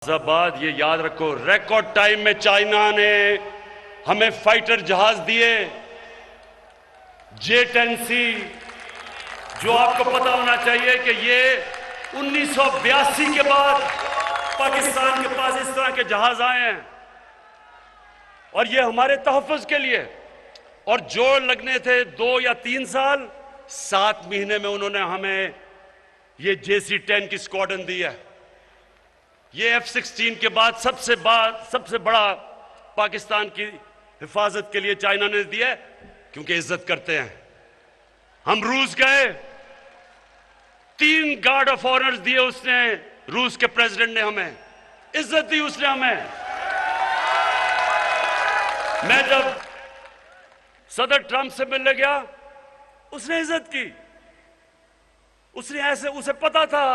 बाद ये याद रखो, रिकॉर्ड टाइम में चाइना ने हमें फाइटर जहाज दिए J-10C, जो आपको पता होना चाहिए कि ये 1982 के बाद पाकिस्तान के पास इस तरह के जहाज आए हैं और ये हमारे तहफ़्फ़ुज़ के लिए। और जोड़ लगने थे 2 या 3 साल, 7 महीने में उन्होंने हमें ये JC-10 की स्क्वाड्रन दी है। ये F-16 के बाद सबसे बड़ा पाकिस्तान की हिफाजत के लिए चाइना ने दिया है, क्योंकि इज्जत करते हैं। हम रूस गए, 3 गार्ड ऑफ ऑनर्स दिए उसने, रूस के प्रेसिडेंट ने हमें इज्जत दी, उसने हमें। मैं जब सदर ट्रंप से मिलने गया, उसने इज्जत की। उसे पता था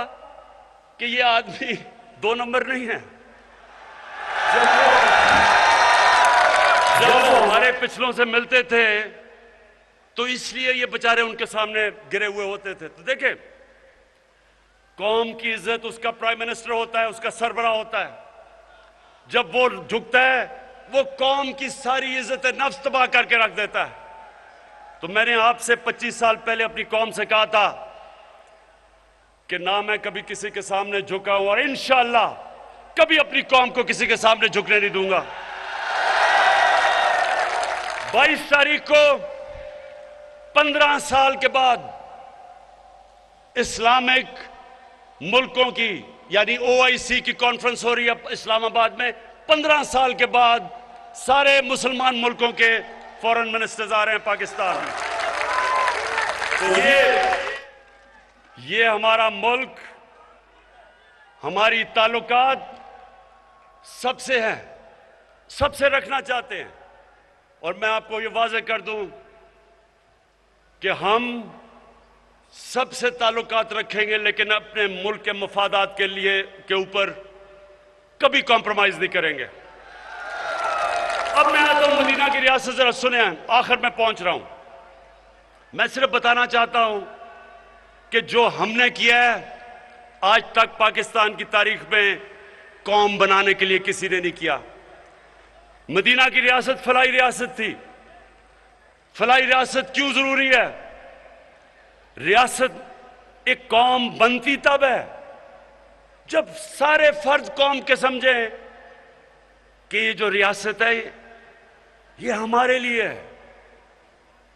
कि ये आदमी 2 नंबर नहीं है। जब वो हमारे पिछलों से मिलते थे तो इसलिए ये बेचारे उनके सामने गिरे हुए होते थे। तो देखें, कौम की इज्जत उसका प्राइम मिनिस्टर होता है, उसका सरबराह होता है। जब वो झुकता है, वो कौम की सारी इज्जत नफ्स तबाह करके रख देता है। तो मैंने आपसे 25 साल पहले अपनी कौम से कहा था कि ना मैं कभी किसी के सामने झुका हूं और इंशाअल्लाह कभी अपनी कौम को किसी के सामने झुकने नहीं दूंगा। 22 तारीख को 15 साल के बाद इस्लामिक मुल्कों की यानी OIC की कॉन्फ्रेंस हो रही है इस्लामाबाद में। 15 साल के बाद सारे मुसलमान मुल्कों के फॉरेन मिनिस्टर्स आ रहे हैं पाकिस्तान में। तो ये हमारा मुल्क, हमारी ताल्लुकात सबसे है, सबसे रखना चाहते हैं। और मैं आपको ये वाज़ेह कर दूं कि हम सबसे ताल्लुकात रखेंगे, लेकिन अपने मुल्क के मफादात के ऊपर कभी कॉम्प्रोमाइज नहीं करेंगे। अब मैं आता हूं मदीना की रियासत, जरा सुने, आखिर में पहुंच रहा हूं। मैं सिर्फ बताना चाहता हूं कि जो हमने किया है आज तक पाकिस्तान की तारीख में कौम बनाने के लिए किसी ने नहीं किया। मदीना की रियासत फलाई रियासत थी। फलाई रियासत क्यों जरूरी है? रियासत एक कौम बनती तब है जब सारे फर्ज कौम के समझे कि ये जो रियासत है ये हमारे लिए है,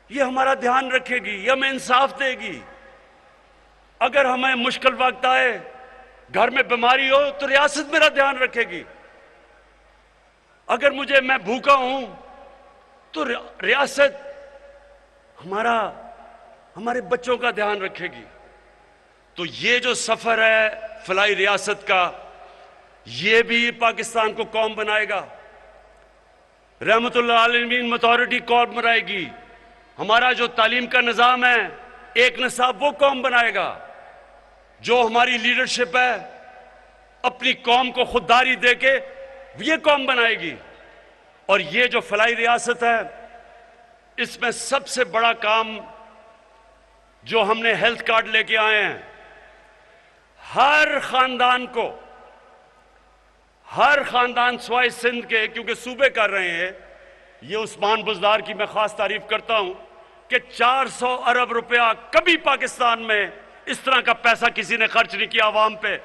ये हमारा ध्यान रखेगी, ये हमें इंसाफ देगी। अगर हमें मुश्किल वक्त आए, घर में बीमारी हो, तो रियासत मेरा ध्यान रखेगी। अगर मैं भूखा हूं तो रियासत हमारे बच्चों का ध्यान रखेगी। तो ये जो सफर है फलाई रियासत का, ये भी पाकिस्तान को कौम बनाएगा। रहमतुल्लाह आलमीन अथॉरिटी कौम बनाएगी। हमारा जो तालीम का निज़ाम है, एक निसाब, वो कौम बनाएगा। जो हमारी लीडरशिप है, अपनी कौम को खुददारी देके ये कौम बनाएगी। और ये जो फलाई रियासत है, इसमें सबसे बड़ा काम जो हमने हेल्थ कार्ड लेके आए हैं, हर खानदान स्वाय सिंध के, क्योंकि सूबे कर रहे हैं, ये उस्मान बुज़दार की मैं खास तारीफ करता हूं कि 400 अरब रुपया कभी पाकिस्तान में इस तरह का पैसा किसी ने खर्च नहीं किया आवाम पे।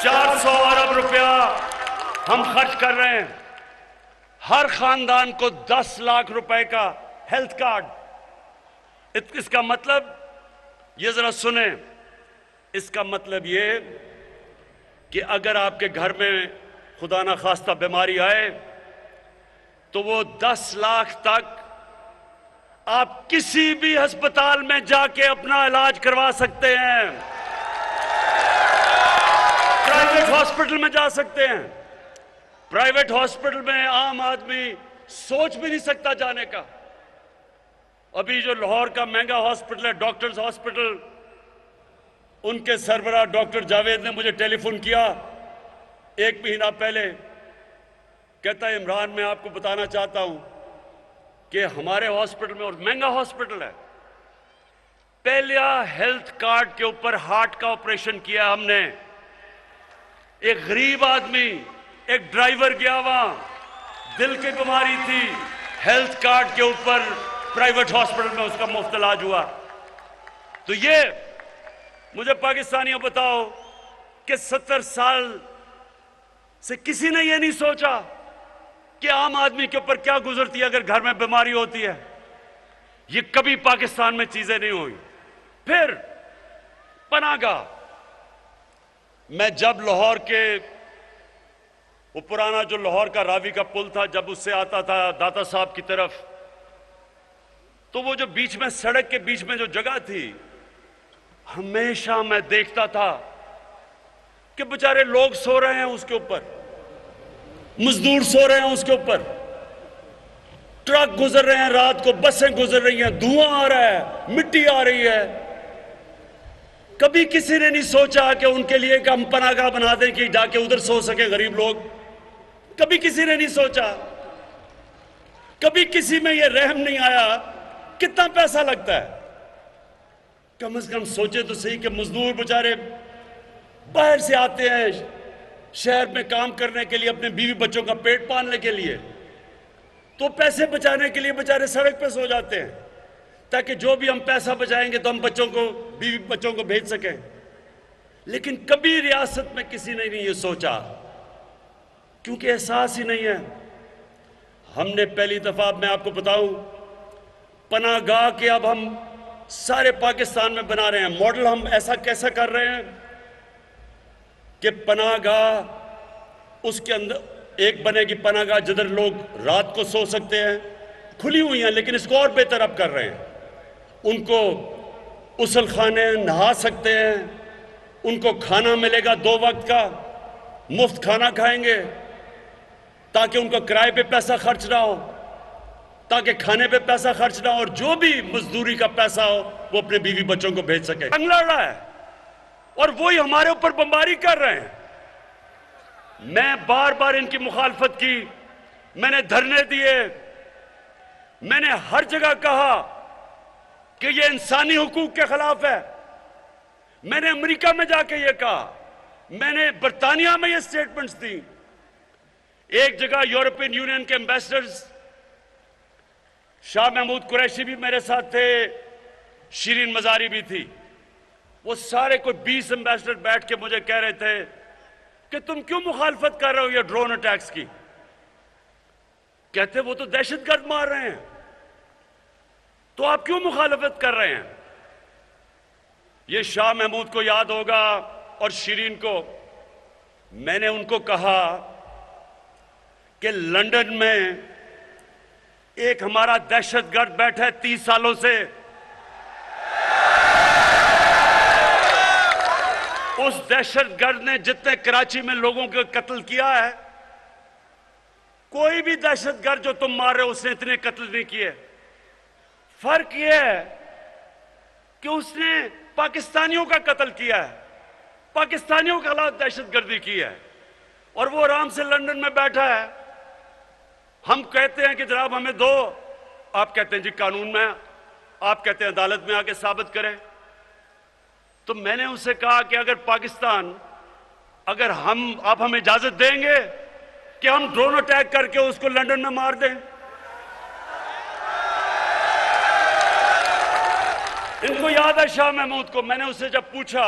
400 अरब रुपया हम खर्च कर रहे हैं। हर खानदान को 10 लाख रुपए का हेल्थ कार्ड। इसका मतलब, ये जरा सुने, इसका मतलब ये कि अगर आपके घर में खुदा ना खास्ता बीमारी आए तो वो 10 लाख तक आप किसी भी अस्पताल में जाके अपना इलाज करवा सकते हैं। प्राइवेट हॉस्पिटल में जा सकते हैं। प्राइवेट हॉस्पिटल में आम आदमी सोच भी नहीं सकता जाने का। अभी जो लाहौर का महंगा हॉस्पिटल है, डॉक्टर्स हॉस्पिटल, उनके सरबराह डॉक्टर जावेद ने मुझे टेलीफोन किया 1 महीना पहले। कहता है, इमरान, मैं आपको बताना चाहता हूं कि हमारे हॉस्पिटल में, और महंगा हॉस्पिटल है, पहला हेल्थ कार्ड के ऊपर हार्ट का ऑपरेशन किया हमने। एक गरीब आदमी, एक ड्राइवर गया वहां, दिल की बीमारी थी, हेल्थ कार्ड के ऊपर प्राइवेट हॉस्पिटल में उसका मुफ्त इलाज हुआ। तो ये मुझे पाकिस्तानियों बताओ कि 70 साल से किसी ने ये नहीं सोचा कि आम आदमी के ऊपर क्या गुजरती है अगर घर में बीमारी होती है। ये कभी पाकिस्तान में चीजें नहीं हुई। फिर पनाहगाह, मैं जब लाहौर के वो पुराना जो लाहौर का रावी का पुल था, जब उससे आता था दाता साहब की तरफ, तो वो जो बीच में सड़क के बीच में जो जगह थी, हमेशा मैं देखता था कि बेचारे लोग सो रहे हैं उसके ऊपर, मजदूर सो रहे हैं उसके ऊपर, ट्रक गुजर रहे हैं रात को, बसें गुजर रही हैं, धुआं आ रहा है, मिट्टी आ रही है। कभी किसी ने नहीं सोचा कि उनके लिए एक हम पनाहगाह बना दें कि जाके उधर सो सके गरीब लोग। कभी किसी ने नहीं सोचा, कभी किसी में यह रहम नहीं आया। कितना पैसा लगता है, कम से कम सोचे तो सही कि मजदूर बेचारे बाहर से आते हैं शहर में काम करने के लिए, अपने बीवी बच्चों का पेट पालने के लिए, तो पैसे बचाने के लिए बेचारे सड़क पे सो जाते हैं, ताकि जो भी हम पैसा बचाएंगे तो हम बच्चों को, बीवी बच्चों को भेज सकें। लेकिन कभी रियासत में किसी ने नहीं ये सोचा, क्योंकि एहसास ही नहीं है। हमने पहली दफा, मैं आपको बताऊं, पनाहगाह के अब हम सारे पाकिस्तान में बना रहे हैं मॉडल। हम ऐसा कैसा कर रहे हैं कि पनाहगाह उसके अंदर एक बनेगी पनाहगाह जिधर लोग रात को सो सकते हैं, खुली हुई हैं, लेकिन इसको और बेहतर अब कर रहे हैं। उनको उसल खाने, नहा सकते हैं, उनको खाना मिलेगा 2 वक्त का, मुफ्त खाना खाएंगे, ताकि उनको किराए पे पैसा खर्च ना हो, ताकि खाने पे पैसा खर्च ना हो, और जो भी मजदूरी का पैसा हो वो अपने बीवी बच्चों को भेज सके। जंग लड़ रहा है और वही हमारे ऊपर बमबारी कर रहे हैं। मैं बार बार इनकी मुखालफत की, मैंने धरने दिए, मैंने हर जगह कहा कि ये इंसानी हुकूक के खिलाफ है। मैंने अमेरिका में जाके ये कहा, मैंने बरतानिया में ये स्टेटमेंट्स दी। एक जगह यूरोपियन यूनियन के एम्बेसडर्स, शाह महमूद कुरैशी भी मेरे साथ थे, शिरीन मजारी भी थी, वो सारे कोई 20 एम्बेसडर बैठ के मुझे कह रहे थे कि तुम क्यों मुखालफत कर रहे हो ये ड्रोन अटैक्स की। कहते वो तो दहशतगर्द मार रहे हैं, तो आप क्यों मुखालफत कर रहे हैं। ये शाह महमूद को याद होगा और शिरीन को। मैंने उनको कहा कि लंदन में एक हमारा दहशतगर्द बैठा है 30 सालों से, उस दहशतगर्द ने जितने कराची में लोगों को कत्ल किया है, कोई भी दहशतगर्द जो तुम मार रहे हो उसने इतने कत्ल नहीं किए। फर्क यह है कि उसने पाकिस्तानियों का कत्ल किया है, पाकिस्तानियों के खिलाफ दहशतगर्दी की है, और वो आराम से लंदन में बैठा है। हम कहते हैं कि जनाब हमें दो, आप कहते हैं जी कानून में, आप कहते हैं अदालत में आके साबित करें। तो मैंने उससे कहा कि अगर पाकिस्तान, अगर आप हमें इजाजत देंगे कि हम ड्रोन अटैक करके उसको लंदन में मार दें। इनको याद है शाह महमूद को। मैंने उससे जब पूछा,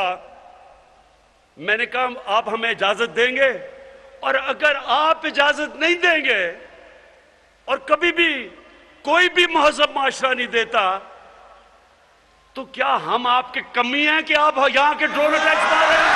मैंने कहा आप हमें इजाजत देंगे, और अगर आप इजाजत नहीं देंगे और कभी भी कोई भी महजब माशरा नहीं देता, तो क्या हम आपके कमी हैं कि आप यहां के ड्रोन अटैक्स मार रहे हैं।